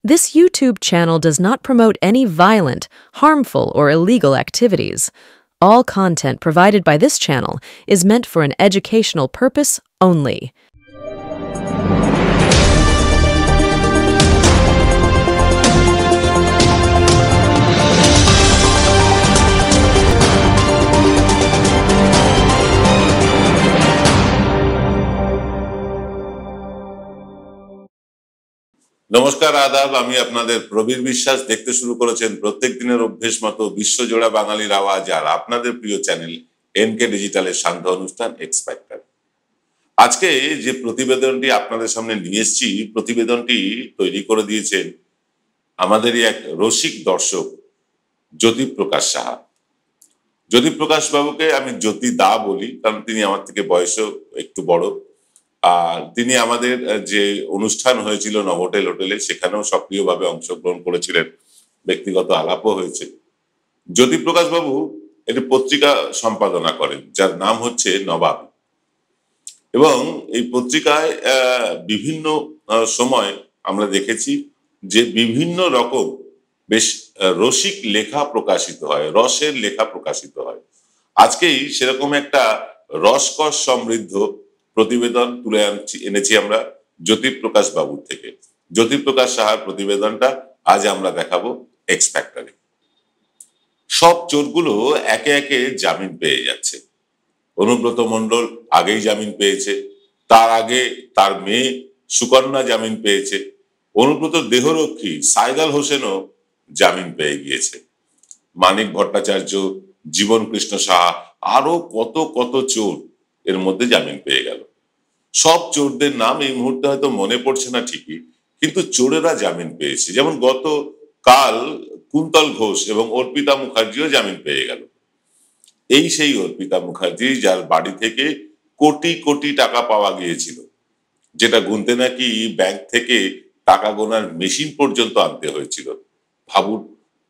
This YouTube channel does not promote any violent, harmful, or illegal activities. All content provided by this channel is meant for an educational purpose only. নমস্কার, আদাব। আমি আপনাদের প্রবীর বিশ্বাস। দেখতে শুরু করেছেন প্রত্যেক দিনের অভ্যেস মতো বিশ্বজোড়া বাঙালির আওয়াজ আর আপনাদের প্রিয় চ্যানেল এনকে ডিজিটালের সান্ধ্য অনুষ্ঠান এক্স ফ্যাক্টর। আজকে যে প্রতিবেদনটি আপনাদের সামনে নিয়ে এসেছি, প্রতিবেদনটি তৈরি করে দিয়েছেন আমাদেরই এক রসিক দর্শক জ্যোতিপ্রকাশ সাহা। জ্যোতিপ্রকাশ বাবুকে আমি জ্যোতি দা বলি, কারণ তিনি আমার থেকে বয়সেও একটু বড়। আর তিনি আমাদের যে অনুষ্ঠান হয়েছিল নভোটেল হোটেলে, সেখানেও সক্রিয়ভাবে অংশগ্রহণ করেছিলেন, ব্যক্তিগত আলাপও হয়েছে। জ্যোতিপ্রকাশ বাবু একটি পত্রিকা সম্পাদনা করেন যার নাম হচ্ছে নবাব, এবং এই পত্রিকায় বিভিন্ন সময় আমরা দেখেছি যে বিভিন্ন রকম বেশ রসিক লেখা প্রকাশিত হয়, রসের লেখা প্রকাশিত হয়। আজকেই সেরকম একটা রসকস সমৃদ্ধ প্রতিবেদন তুলে এনেছি আমরা জ্যোতিপ্রকাশ বাবুর থেকে। জ্যোতিপ্রকাশ সাহার প্রতিবেদনটা আজ আমরা দেখাবো এক্স ফ্যাক্টরে। সব চোরগুলো একে একে জামিন পেয়ে যাচ্ছে। অনুব্রত মণ্ডল আগেই জামিন পেয়েছে, তার আগে তার মেয়ে সুকন্যা জামিন পেয়েছে, অনুব্রত দেহরক্ষী সাইগাল হোসেনও জামিন পেয়ে গিয়েছে, মানিক ভট্টাচার্য, জীবন কৃষ্ণ সাহা, আরো কত কত চোর এর মধ্যে জামিন পেয়ে গেল। সব চোরদের নাম এই মুহূর্তে হয়তো মনে পড়ছে না ঠিকই, কিন্তু চোরেরা জামিন পেয়েছে। যেমন গতকাল কুন্তল ঘোষ এবং অর্পিতা মুখার্জিও জামিন পেয়ে গেল। এই সেই অর্পিতা মুখার্জি যার বাড়ি থেকে কোটি কোটি টাকা পাওয়া গিয়েছিল, যেটা গুনতে নাকি ব্যাংক থেকে টাকা গোনার মেশিন পর্যন্ত আনতে হয়েছিল। ভাবুন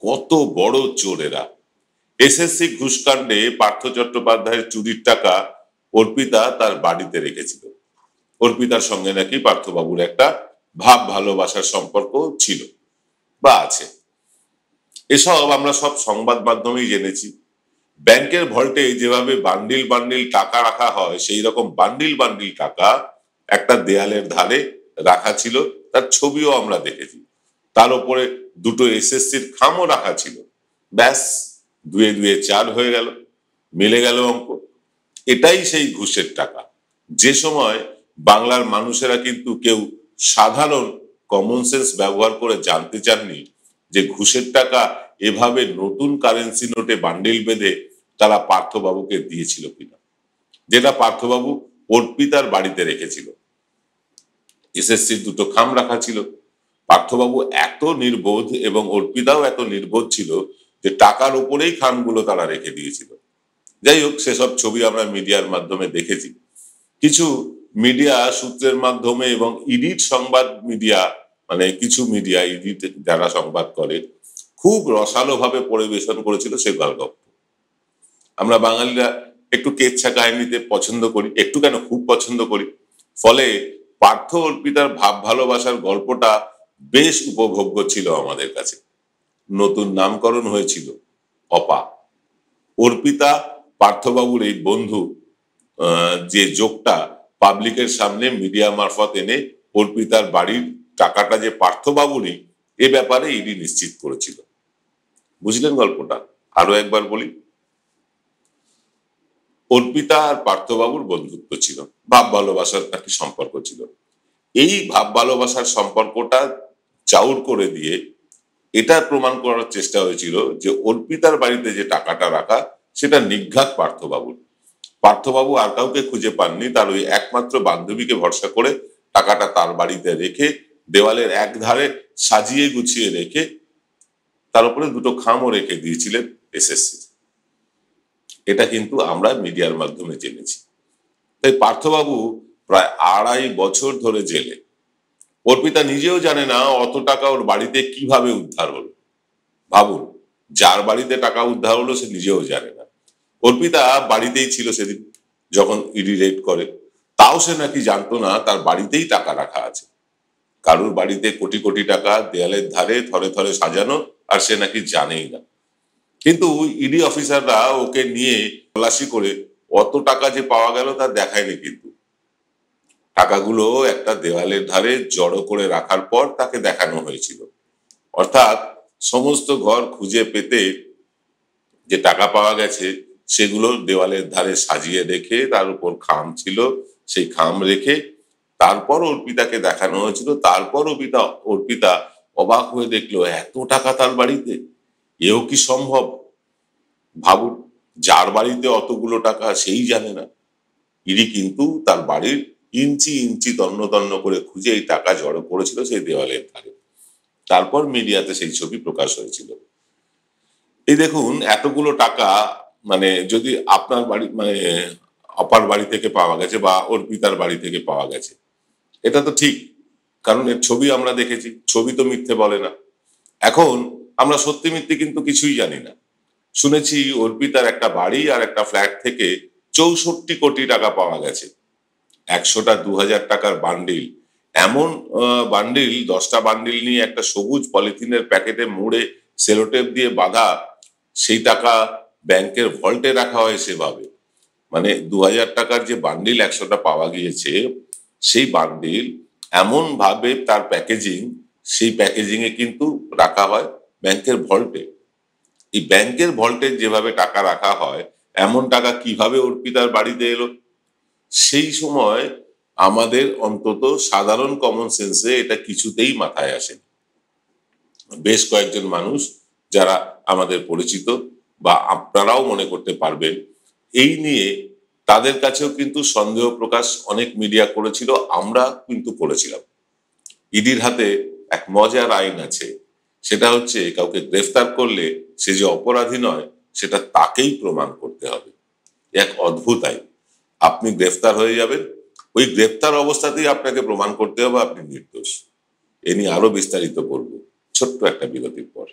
কত বড় চোরেরা। এসএসসি ঘুষকাণ্ডে পার্থ চট্টোপাধ্যায়ের চুরির টাকা অর্পিতা তার বাড়িতে রেখেছিল। অর্পিতার সঙ্গে নাকি পার্থবাবুর একটা ভাব ভালোবাসার সম্পর্ক ছিল বা আছে। এসব আমরা সব সংবাদ মাধ্যমেই জেনেছি। ব্যাংকের ভল্টে যেভাবে বান্ডিল বান্ডিল টাকা রাখা হয়, সেই রকম বান্ডিল বান্ডিল টাকা একটা দেয়ালের ধারে রাখা ছিল, তার ছবিও আমরা দেখেছি। তার উপরে দুটো এসএসসির খামও রাখা ছিল। ব্যাস, দুয়ে দুয়ে চার হয়ে গেল, মিলে গেল অঙ্ক। এটাই সেই ঘুষের টাকা। যে সময় বাংলার মানুষেরা কিন্তু কেউ সাধারণ কমন সেন্স ব্যবহার করে জানতে চাননি যে ঘুষের টাকা এভাবে নতুন কারেন্সি নোটে বান্ডিল বেঁধে তারা পার্থবাবুকে দিয়েছিল কিনা, যেটা পার্থবাবু অর্পিতার বাড়িতে রেখেছিল। এসএসসির দুটো খাম রাখা ছিল। পার্থবাবু এত নির্বোধ এবং অর্পিতাও এত নির্বোধ ছিল যে টাকার উপরেই খামগুলো তারা রেখে দিয়েছিল। যাই হোক, সেসব ছবি আমরা মিডিয়ার মাধ্যমে দেখেছি। কিছু মিডিয়া সূত্রের মাধ্যমে এবং ইডিট সংবাদ মিডিয়া, মানে কিছু মিডিয়া ইডিট যারা সংবাদ করে, খুব রসালো ভাবে পরিবেশন করেছিল সে গল্প। আমরা বাঙালিরা একটু কেচ্ছা কাহিনীতে পছন্দ করি, একটু কেন খুব পছন্দ করি। ফলে পার্থ অর্পিতার ভাব ভালোবাসার গল্পটা বেশ উপভোগ্য ছিল আমাদের কাছে। নতুন নামকরণ হয়েছিল অপা। অর্পিতা পার্থবাবুর এই বন্ধু, যে যোগটা পাবলিকের সামনে মিডিয়া মারফত এনে অর্পিতার বাড়ির টাকাটা যে পার্থবাবুরই, এ ব্যাপারে ইডি নিশ্চিত করেছিল। বুঝলেন গল্পটা? আরো একবার বলি। অর্পিতা আর পার্থবাবুর বন্ধুত্ব ছিল, ভাব ভালোবাসার একটি সম্পর্ক ছিল। এই ভাব ভালোবাসার সম্পর্কটা চাউর করে দিয়ে এটা প্রমাণ করার চেষ্টা হয়েছিল যে অর্পিতার বাড়িতে যে টাকাটা রাখা, সেটা নিঘাত পার্থবাবুর। পার্থবাবু আর কাউকে খুঁজে পাননি, তার ওই একমাত্র বান্ধবীকে ভরসা করে টাকাটা তার বাড়িতে রেখে, দেওয়ালের এক ধারে সাজিয়ে গুছিয়ে রেখে, তার উপরে দুটো খামও রেখে দিয়েছিলেন এসএসসি। এটা কিন্তু আমরা মিডিয়ার মাধ্যমে জেনেছি। তাই পার্থবাবু প্রায় 2.5 বছর ধরে জেলে। অর্পিতা নিজেও জানে না অত টাকা ওর বাড়িতে কিভাবে উদ্ধার হলো। ভাবুন, যার বাড়িতে টাকা উদ্ধার হলো সে নিজেও জানে না। অর্পিতা বাড়িতেই ছিল সেদিন যখন ইডি রেড করে, তাও সে নাকি জানতো না তার বাড়িতেই টাকা রাখা আছে। কারুর বাড়িতে কোটি কোটি টাকা দেয়ালের ধারে থরে থরে সাজানো, আর সে নাকি জানেই না। কিন্তু ইডি অফিসাররা ওকে নিয়ে তল্লাশি করে অত টাকা যে পাওয়া গেল তা দেখায়নি। কিন্তু টাকাগুলো একটা দেওয়ালের ধারে জড়ো করে রাখার পর তাকে দেখানো হয়েছিল। অর্থাৎ সমস্ত ঘর খুঁজে পেতে যে টাকা পাওয়া গেছে সেগুলো দেওয়ালের ধারে সাজিয়ে রেখে তার উপর খাম ছিল, সেই খাম রেখে তারপর অর্পিতাকে দেখানো হয়েছিল। তারপর অর্পিতা অবাক হয়ে দেখলো এত টাকা তার বাড়িতে, এও কি সম্ভব? ভাবুন, যার বাড়িতে অতগুলো টাকা সেই জানে না। ইডি কিন্তু তার বাড়ির ইঞ্চি ইঞ্চি তন্ন তন্ন করে খুঁজে এই টাকা জড়ো করেছিল সেই দেওয়ালের ধারে। তারপর মিডিয়াতে সেই ছবি প্রকাশ হয়েছিল। এই দেখুন, এতগুলো টাকা মানে যদি আপনার বাড়ি মানে অপার বাড়ি থেকে পাওয়া গেছে বা অর্পিতার বাড়ি থেকে পাওয়া গেছে, এটা তো ঠিক, কারণ এর ছবি আমরা দেখেছি, ছবি তো মিথ্যে বলে না। এখন আমরা সত্যি মিথ্যে কিন্তু কিছুই জানি না। শুনেছি অর্পিতার একটা বাড়ি আর একটা ফ্ল্যাট থেকে 64 কোটি টাকা পাওয়া গেছে। 100টা 2000 টাকার বান্ডিল, এমন বান্ডিল, 10টা বান্ডিল নিয়ে একটা সবুজ পলিথিনের প্যাকেটে মুড়ে সেলোটেপ দিয়ে বাঁধা সেই টাকা ব্যাংকের ভল্টে রাখা হয় সেভাবে। মানে 2000 টাকার যে বান্ডিল 100টা পাওয়া গিয়েছে, সেই বান্ডিল এমন ভাবে তার প্যাকেজিং, সেই প্যাকেজিং এ কিন্তু রাখা হয় ব্যাংকের ভল্টে। এই ব্যাংকের ভল্টে যেভাবে টাকা রাখা হয়, এমন টাকা কিভাবে অর্পিতার বাড়িতে এলো? সেই সময় আমাদের অন্তত সাধারণ কমন সেন্সে এটা কিছুতেই মাথায় আসে। বেশ কয়েকজন মানুষ যারা আমাদের পরিচিত বা আপনারাও মনে করতে পারবেন, এই নিয়ে তাদের কাছেও কিন্তু সন্দেহ প্রকাশ অনেক মিডিয়া করেছিল, আমরা কিন্তু করেছিলাম। ইডির হাতে এক মজার আইন আছে, সেটা হচ্ছে কাউকে গ্রেফতার করলে সে যে অপরাধী নয় সেটা তাকেই প্রমাণ করতে হবে। এক অদ্ভুত আইন। আপনি গ্রেফতার হয়ে যাবেন, ওই গ্রেফতার অবস্থাতেই আপনাকে প্রমাণ করতে হবে আপনি নির্দোষ। এ নিয়ে আরো বিস্তারিত বলবো ছোট্ট একটা বিরতির পর।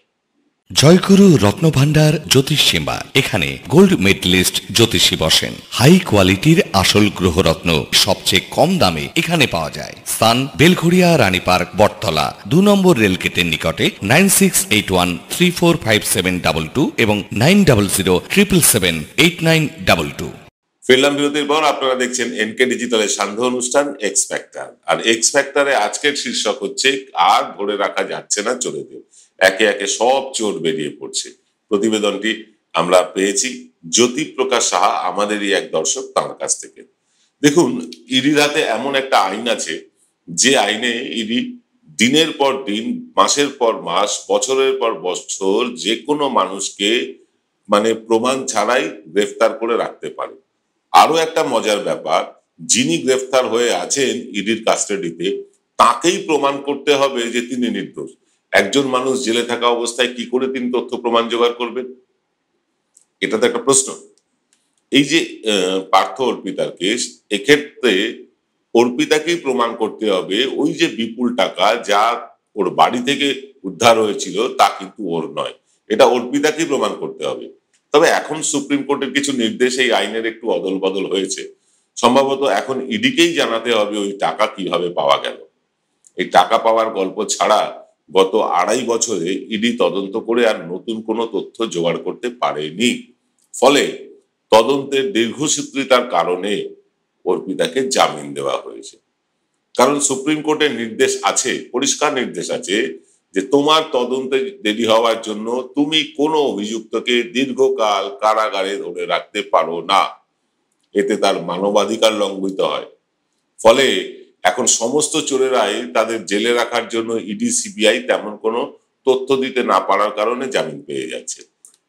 জয়গুরু রত্নভান্ডার জ্যোতিষ সীমা, এখানে গোল্ড মেডেলিস্ট জ্যোতিষী বসেন। হাই কোয়ালিটির আসল গ্রহরত্ন সবচেয়ে কম দামে এখানে পাওয়া যায়। স্থান বেলঘড়িয়া রানী পার্ক, বটতলা, 2 নম্বর রেলগেটের নিকটে। 9681345722 এবং 9007778922। ফিরলাম বিরতির পর। আপনারা দেখছেন এনকে ডিজিটালের সান্ধ্য অনুষ্ঠান এক্স ফ্যাক্টর। আর এক্স ফ্যাক্টরে আজকের শীর্ষক হচ্ছে আর ধরে রাখা যাচ্ছে না চোরেদের, একে একে সব চোর বেরিয়ে পড়ছে। প্রতিবেদনটি আমরা পেয়েছি জ্যোতিপ্রকাশ সাহা, আমাদেরই এক দর্শক, তার কাছ থেকে। দেখুন, ইডির হাতে এমন একটা আইন আছে যে আইনে ইডি দিনের পর দিন, মাসের পর মাস, বছরের পর বছর যে কোনো মানুষকে মানে প্রমাণ ছাড়াই গ্রেফতার করে রাখতে পারে। আরো একটা মজার ব্যাপার, যিনি গ্রেফতার হয়ে আছেন ইডির কাস্টাডিতে, তাকেই প্রমাণ করতে হবে যে তিনি নির্দোষ। একজন মানুষ জেলে থাকা অবস্থায় কি করে তিনি তথ্য প্রমাণ জোগাড় করবেন? এটা তো একটা প্রশ্ন। এই যে পার্থ অর্পিতার কেস, এক্ষেত্রে অর্পিতাকেই প্রমাণ করতে হবে ওই যে বিপুল টাকা যা ওর বাড়ি থেকে উদ্ধার হয়েছিল তা কিন্তু ওর নয়, এটা অর্পিতাকেই প্রমাণ করতে হবে। তবে এখন সুপ্রিম কোর্টের কিছু নির্দেশ এই আইনের একটু অদল বদল হয়েছে। সম্ভবত এখন ইডিকেই জানাতে হবে ওই টাকা কিভাবে পাওয়া গেল। এই টাকা পাওয়ার গল্প ছাড়া গত 2.5 বছরে ইডি তদন্ত করে আর নতুন কোনো তথ্য জোগাড় করতে পারেনি। ফলে তদন্তের দীর্ঘসূত্রিতার কারণে অর্পিতাকে জামিন দেওয়া হয়েছে। কারণ সুপ্রিম কোর্টের নির্দেশ আছে, পরিষ্কার নির্দেশ আছে যে তোমার তদন্তে দেরি হওয়ার জন্য তুমি কোনো অভিযুক্তকে দীর্ঘকাল কারাগারে ধরে রাখতে পারো না, এতে তার মানবাধিকার লঙ্ঘিত হয়। ফলে এখন সমস্ত চোরেরাই তাদের জেলে রাখার জন্য ইডি সিবিআই তেমন কোনো তথ্য দিতে না পারার কারণে জামিন পেয়ে যাচ্ছে।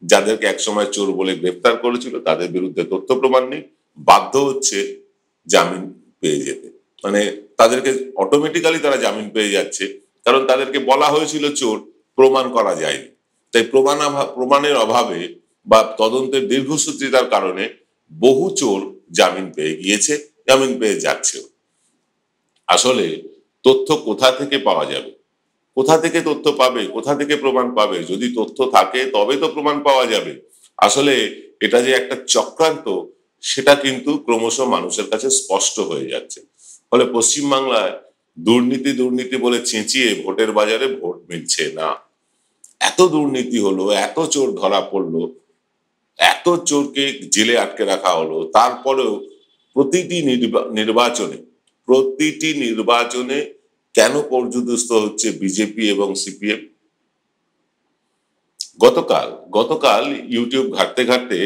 যাদেরকে একসময় চোর বলে গ্রেফতার করেছিল তাদের বিরুদ্ধে তথ্য প্রমাণ নেই, বাধ্য হচ্ছে জামিন পেয়ে যেতে। মানে তাদেরকে অটোমেটিক্যালি তারা জামিন পেয়ে যাচ্ছে, কারণ তাদেরকে বলা হয়েছিল চোর, প্রমাণ করা যায়নি। তাই প্রমাণের অভাবে বা তদন্তের দীর্ঘসূত্রিতার কারণে বহু চোর জামিন পেয়ে গিয়েছে, জামিন পেয়ে যাচ্ছেও। আসলে তথ্য কোথা থেকে পাওয়া যাবে? কোথা থেকে তথ্য পাবে? কোথা থেকে প্রমাণ পাবে? যদি তথ্য থাকে তবে তো প্রমাণ পাওয়া যাবে। আসলে এটা যে একটা চক্রান্ত, সেটা কিন্তু ক্রমশ মানুষের কাছে স্পষ্ট হয়ে যাচ্ছে। ফলে পশ্চিমবাংলায় দুর্নীতি দুর্নীতি বলে চেঁচিয়ে ভোটের বাজারে ভোট মিলছে না। এত দুর্নীতি হলো, এত চোর ধরা পড়লো, এত চোরকে জেলে আটকে রাখা হলো, তারপরেও প্রতিটি নির্বাচনে কেন পর্যুদস্ত হচ্ছে বিজেপি এবং সিপিএম? গতকাল ইউটিউব ঘাটতে ঘাটতে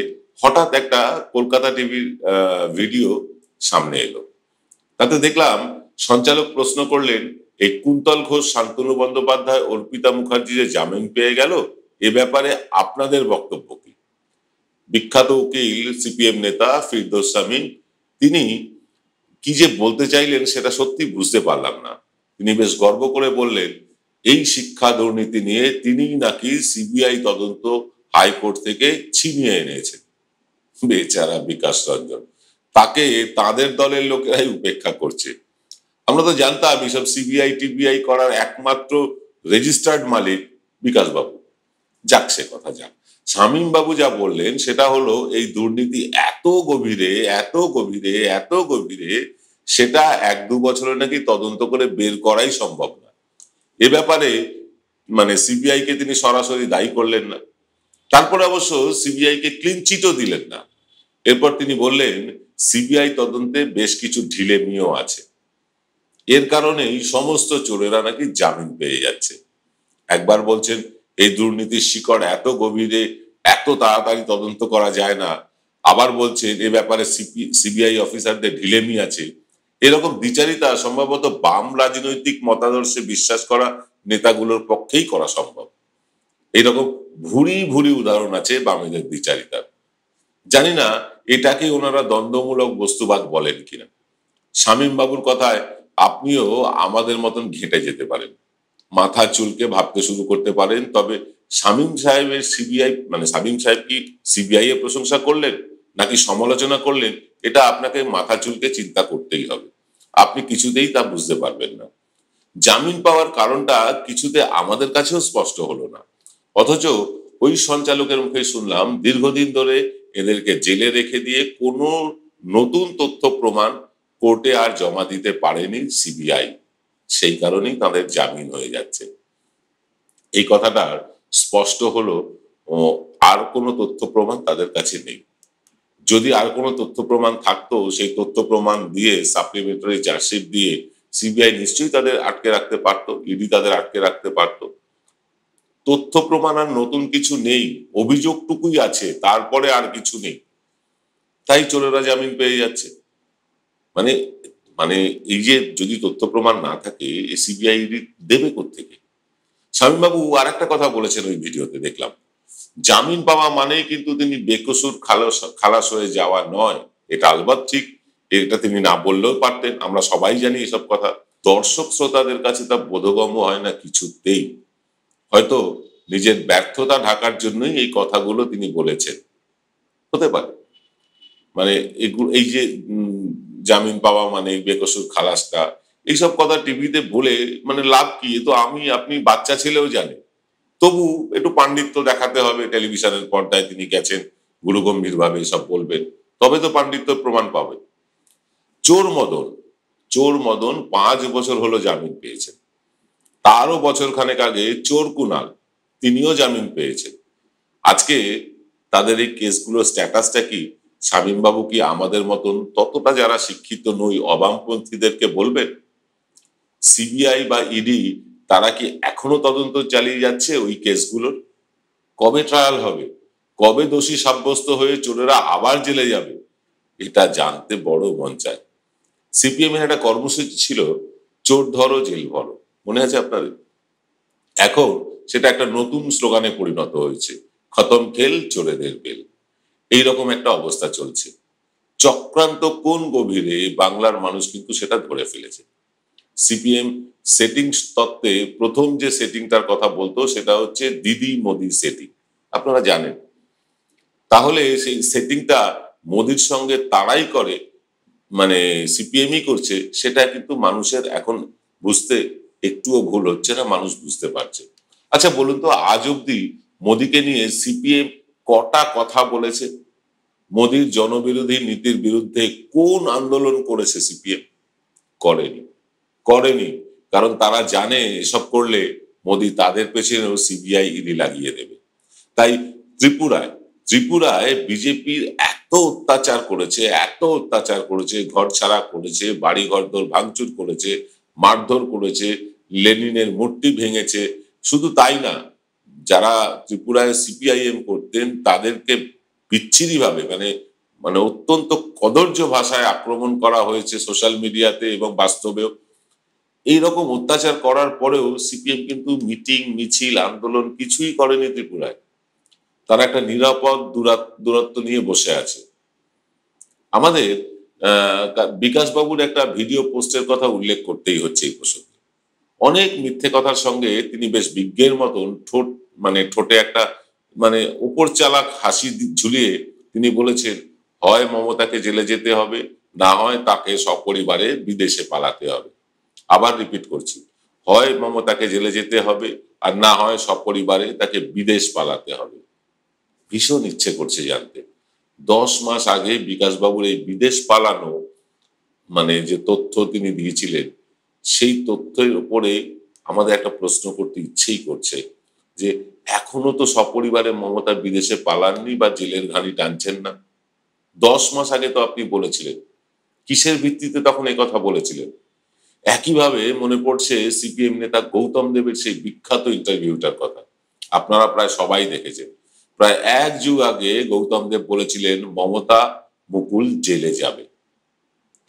হঠাৎ একটা কলকাতা টিভির ভিডিও সামনে এলো। তাতে দেখলাম সঞ্চালক প্রশ্ন করলেন, এই কুন্তল ঘোষ, শান্তনু বন্দ্যোপাধ্যায়, অর্পিতা মুখার্জি যে জামিন পেয়ে গেল, এ ব্যাপারে আপনাদের বক্তব্য কি? বিখ্যাত উকিল সিপিএম নেতা ফিরদৌস শামীম তিনি কি যে বলতে চাইলেন সেটা সত্যি বুঝতে পারলাম না। তিনি বেশ গর্ব করে বললেন, এই শিক্ষা দুর্নীতি নিয়ে তিনি নাকি সিবিআই তদন্ত হাইকোর্ট থেকে ছিনিয়ে এনেছেন। বেচারা বিকাশ রঞ্জন, তাকে তাদের দলের লোকেরাই উপেক্ষা করছে। আমরা তো জানতাম এইসব সিবিআই টিবিআই করার একমাত্র রেজিস্টার্ড মালিক বিকাশ বাবু। যাক, সে কথা যাক। শামীম বাবু যা বললেন সেটা হলো, এই দুর্নীতি এত গভীরে সেটা 1-2 বছরে নাকি তদন্ত করে বের করাই সম্ভব না। এ ব্যাপারে মানে সিবিআই কে তিনি সরাসরি দায়ী করলেন না। তারপরে অবশ্য সিবিআই কে ক্লিন চিটও দিলেন না। এরপর তিনি বললেন, সিবিআই তদন্তে বেশ কিছু ঢিলেমিও আছে, এর কারণেই সমস্ত চোরেরা নাকি জামিন পেয়ে যাচ্ছে। একবার বলছেন এই দুর্নীতির শিকড় এত গভীরে, এত তাড়াতাড়ি তদন্ত করা যায় না, আবার বলছেন এ ব্যাপারে সিবিআই অফিসারদের ঢিলেমি আছে। এরকম দ্বিচারিতা সম্ভবত বাম রাজনৈতিক মতাদর্শে বিশ্বাস করা নেতাগুলোর পক্ষেই করা সম্ভব। এইরকম ভুরি উদাহরণ আছে বামেদের দ্বিচারিতার। জানি না এটাকে ওনারা দ্বন্দ্বমূলক বস্তুবাদ বলেন কিনা। শামীম বাবুর কথায় আপনিও আমাদের মতন ঘেঁটে যেতে পারেন, মাথা চুলকে ভাবতে শুরু করতে পারেন। তবে শামীম সাহেবের শামীম সাহেব কি সিবিআই এর প্রশংসা করলেন নাকি সমালোচনা করলেন, এটা আপনাকে মাথা চুলকে চিন্তা করতেই হবে। আপনি কিছুতেই তা বুঝতে পারবেন না। জামিন পাওয়ার কারণটা কিছুতে আমাদের কাছেও স্পষ্ট হলো না, অথচ ওই সঞ্চালকের মুখে শুনলাম দীর্ঘদিন ধরে এদেরকে জেলে রেখে দিয়ে কোনো নতুন তথ্য প্রমাণ কোর্টে আর জমা দিতে পারেনি সিবিআই, সেই কারণেই তাদের জামিন হয়ে যাচ্ছে। এই কথাটা স্পষ্ট হলো, আর কোনো তথ্য প্রমাণ তাদের কাছে নেই। যদি আর কোনো তথ্য প্রমাণ থাকতো, সেই তথ্য প্রমাণ দিয়ে সাপ্লিমেন্টারি চার্জশিট দিয়ে সিবিআই নিশ্চয়ই তাদের আটকে রাখতে পারতো, ইডি তাদের আটকে রাখতে পারতো। তথ্য প্রমাণ আর নতুন কিছু নেই, অভিযোগটুকুই আছে, তারপরে আর কিছু নেই, তাই চোরেরা জামিন পেয়ে যাচ্ছে। মানে মানে এই যে যদি তথ্য প্রমাণ না থাকে, সিবিআই দেবে কোত্থেকে? শামীম বাবু আর একটা কথা বলেছেন ওই ভিডিওতে, দেখলাম জামিন পাওয়া মানেই কিন্তু তিনি বেকসুর খালাস হয়ে যাওয়া নয়। এটা আলবাত ঠিক, এটা তিনি না বললেও পারতেন, আমরা সবাই জানি এসব কথা। দর্শক শ্রোতাদের কাছে তা বোধগম্য হয় না কিছুতেই। হয়তো নিজের ব্যর্থতা ঢাকার জন্যই এই কথাগুলো তিনি বলেছেন, হতে পারে। মানে এই যে জামিন পাওয়া মানে বেকসুর খালাসটা, এইসব কথা টিভিতে বলে মানে লাভ কি? তো আমি আপনি বাচ্চা ছেলেও জানে, তবু একটু পাণ্ডিত্য দেখাতে হবে। টেলিভিশনের পর্দায় তিনি গেছেন, গুরুগম্ভীর ভাবে সব বলবেন, তবে তো পাণ্ডিত্য প্রমাণ পাবে। চোর মদন 5 বছর হলো জামিন পেয়েছেন। তারও বছর খানেক আগে চোর কুনাল, তিনিও জামিন পেয়েছেন। আজকে তাদের এই কেসগুলোর স্ট্যাটাসটা কি? শামীম বাবু কি আমাদের মতন ততটা যারা শিক্ষিত নই অবামপন্থীদেরকে বলবেন? সিবিআই বা ইডি তারা কি এখনো তদন্ত চালিয়ে যাচ্ছে ওই কেসগুলোর? কবে ট্রায়াল হবে? কবে দোষী সাব্যস্ত হয়ে চোরেরা আবার জেলে যাবে? এটা জানতে বড় মন চায়। সিপিএম এর একটা কর্মসূচি ছিল, চোর ধরো জেল ভরো, মনে আছে আপনাদের? এখন সেটা একটা নতুন স্লোগানে পরিণত হয়েছে, খতম খেল চোরেদের বেল। এইরকম একটা অবস্থা চলছে। চক্রান্ত কোন গভীরে বাংলার মানুষ কিন্তু সেটা ধরে ফেলেছে। সিপিএম সেটিং তত্ত্বে প্রথম যে সেটিংটার কথা বলতো সেটা হচ্ছে দিদি মোদি সেটিং, আপনারা জানেন। তাহলে সেই সেটিংটা মোদির সঙ্গে তারাই করে, মানে সিপিএমই করছে, সেটা কিন্তু মানুষের এখন বুঝতে একটুও ভুল হচ্ছে না, মানুষ বুঝতে পারছে। আচ্ছা বলুন তো, আজ অব্দি মোদিকে নিয়ে সিপিএম কটা কথা বলেছে? মোদির জনবিরোধী নীতির বিরুদ্ধে কোন আন্দোলন করেছে সিপিএম? করেনি। করেনি, কারণ তারা জানে এসব করলে মোদি তাদের পেছনেও সিবিআই ইডি লাগিয়ে দেবে। তাই ত্রিপুরায় বিজেপির এত অত্যাচার করেছে, ঘর ছাড়া করেছে, বাড়ি ঘরদোর ভাঙচুর করেছে, মারধর করেছে, লেনিনের মূর্তি ভেঙেছে। শুধু তাই না, যারা ত্রিপুরায় সিপিআইএম করতেন তাদেরকে বিচ্ছিরি ভাবে মানে অত্যন্ত কদর্য ভাষায় আক্রমণ করা হয়েছে সোশ্যাল মিডিয়াতে এবং বাস্তবেও। এইরকম অত্যাচার করার পরেও সিপিএম কিন্তু মিটিং, মিছিল, আন্দোলন কিছুই করেনি ত্রিপুরায়। তারা একটা নিরাপদ দূরত্ব নিয়ে বসে আছে। আমাদের বিকাশ বাবুর একটা ভিডিও পোস্টের কথা উল্লেখ করতেই হচ্ছে এই প্রসঙ্গে। অনেক মিথ্যে কথার সঙ্গে তিনি বেশ বিজ্ঞের মতন ঠোঁটে একটা উপর চালাক হাসি ঝুলিয়ে তিনি বলেছেন, হয় মমতাকে জেলে যেতে হবে, না হয় তাকে সপরিবারে বিদেশে পালাতে হবে। আবার রিপিট করছি, হয় মমতাকে জেলে যেতে হবে, আর না হয় সপরিবারে তাকে বিদেশ পালাতে হবে। ভীষণ ইচ্ছে করছে জানতে 10 মাস আগে বিকাশবাবুর এই বিদেশ পালানো যে তথ্য তিনি দিয়েছিলেন, সেই তথ্যের উপরে আমাদের একটা প্রশ্ন করতে ইচ্ছেই করছে যে এখনো তো সপরিবারে মমতা বিদেশে পালাননি বা জেলের ঘানি টানছেন না। 10 মাস আগে তো আপনি বলেছিলেন, কিসের ভিত্তিতে তখন এই কথা বলেছিলেন? একইভাবে মনে পড়ছে সিপিএম নেতা গৌতম দেবের সেই বিখ্যাত ইন্টারভিউটার কথা, আপনারা প্রায় সবাই দেখেছেন। প্রায় 1 যুগ আগে গৌতম দেব বলেছিলেন মমতা মুকুল জেলে যাবে।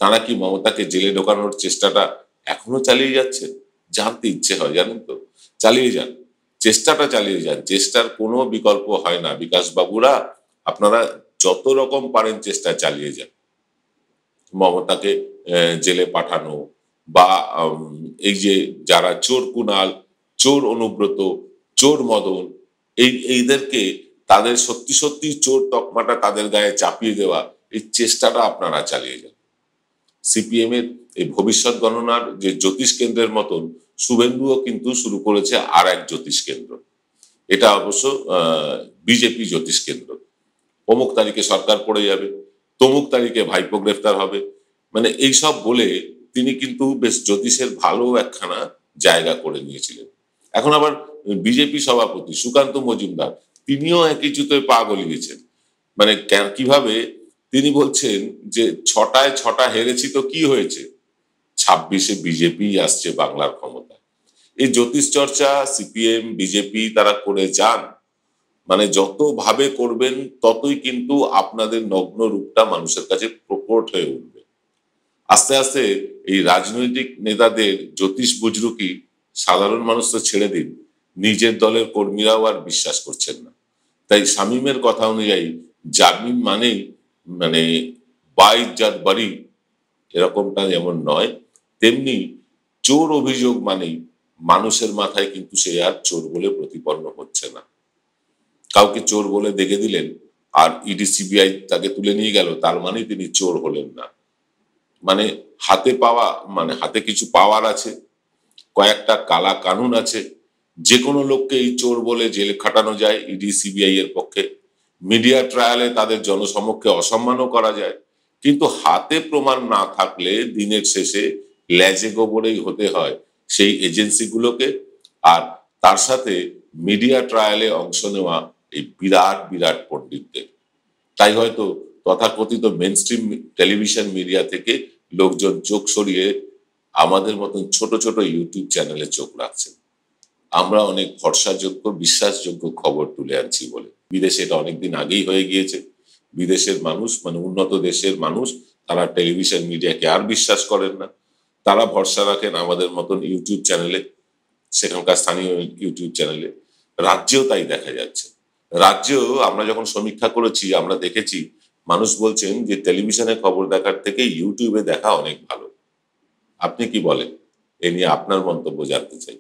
তারা কি মমতাকে জেলে ঢোকানোর চেষ্টাটা এখনো চালিয়ে যাচ্ছেন? জানতে ইচ্ছে হয়, জানেন তো। চালিয়ে যান, চেষ্টাটা চালিয়ে যান, চেষ্টার কোনো বিকল্প হয় না। বিকাশ বাবুরা, আপনারা যত রকম পারেন চেষ্টা চালিয়ে যান। মমতাকে জেলে পাঠানো বা এই যে যারা চোর কুনাল, চোর অনুব্রত, চোর মদন, এইদেরকে তাদের সত্যি চোর তকমাটা তাদের গায়ে চাপিয়ে দেওয়া, এই চেষ্টাটা আপনারা চালিয়ে যান। সিপিএম এর এই ভবিষ্যৎ গণনার যে জ্যোতিষ কেন্দ্রের মতন শুভেন্দুও কিন্তু শুরু করেছে আর এক জ্যোতিষ কেন্দ্র। এটা অবশ্য বিজেপি জ্যোতিষ কেন্দ্র। অমুক তারিখে সরকার পড়ে যাবে, তমুক তারিখে ভাইপো গ্রেফতার হবে, এইসব বলে তিনি কিন্তু বেশ জ্যোতিষের ভালো একখানা জায়গা করে নিয়েছিলেন। এখন আবার বিজেপি সভাপতি সুকান্ত মজুমদার তিনিও একই জুতোয় পা গলিয়েছেন। কিভাবে তিনি বলছেন যে 6টায় 6টা হেরেছি তো কি হয়েছে, 26-এ বিজেপি আসছে বাংলার ক্ষমতায়। এই জ্যোতিষ চর্চা সিপিএম বিজেপি তারা করে যান, যত ভাবে করবেন ততই কিন্তু আপনাদের নগ্ন রূপটা মানুষের কাছে প্রকট হয়ে উঠবে। আস্তে আস্তে এই রাজনৈতিক নেতাদের জ্যোতিষ বুজরুকি সাধারণ মানুষ তো ছেড়ে দিন, নিজের দলের কর্মীরাও আর বিশ্বাস করছেন না। তাই শামীমের কথা অনুযায়ী জামিন মানেই বাইজ্জাত বাড়ি, এরকমটা যেমন নয়, তেমনি চোর অভিযোগ মানেই মানুষের মাথায় কিন্তু সে আর চোর বলে প্রতিপন্ন হচ্ছে না। কাউকে চোর বলে দেখে দিলেন আর ইডি সিবিআই তাকে তুলে নিয়ে গেল, তার মানে তিনি চোর হলেন না। হাতে কিছু পাওয়ার আছে, কয়েকটা কালা কানুন আছে, যে কোনো লোককে এই চোর বলে জেলে খাটানো যায় ইডি সিবিআই এর পক্ষে। মিডিয়া ট্রায়ালে তাদের জনসমক্ষে অসম্মানও করা যায়, কিন্তু হাতে প্রমাণ না থাকলে দিনের শেষে লেজে গোবরেই হতে হয় সেই এজেন্সিগুলোকে, আর তার সাথে মিডিয়া ট্রায়ালে অংশ নেওয়া এই বিরাট পণ্ডিতদের। তাই হয়তো তথাকথিত মেনস্ট্রিম টেলিভিশন মিডিয়া থেকে লোকজন চোখ সরিয়ে আমাদের মতন ছোট ছোট ইউটিউব চ্যানেলে চোখ রাখছেন। আমরা অনেক ভরসাযোগ্য, বিশ্বাসযোগ্য খবর তুলে আনছি বলে। বিদেশে এটা অনেকদিন আগেই হয়ে গিয়েছে। বিদেশের মানুষ, উন্নত দেশের মানুষ, তারা টেলিভিশন মিডিয়াকে আর বিশ্বাস করেন না। তারা ভরসা রাখেন আমাদের মতন ইউটিউব চ্যানেলে, সেখানকার স্থানীয় ইউটিউব চ্যানেলে। রাজ্যেও তাই দেখা যাচ্ছে। রাজ্যেও আমরা যখন সমীক্ষা করেছি, আমরা দেখেছি মানুষ বলছেন যে টেলিভিশনে খবর দেখার থেকে ইউটিউবে দেখা অনেক ভালো। আপনি কি বলেন? এ নিয়ে আপনার মন্তব্য জানতে চাই,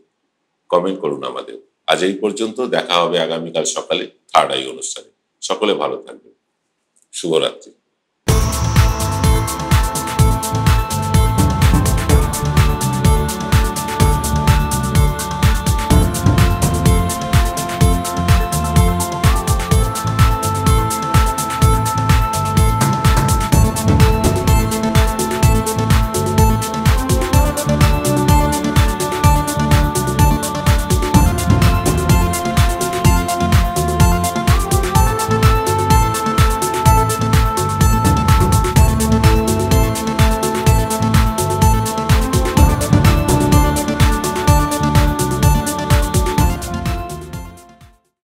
কমেন্ট করুন আমাদের। আজ এই পর্যন্ত, দেখা হবে আগামীকাল সকালে থার্ড আই অনুষ্ঠানে। সকলে ভালো থাকবেন, শুভরাত্রি।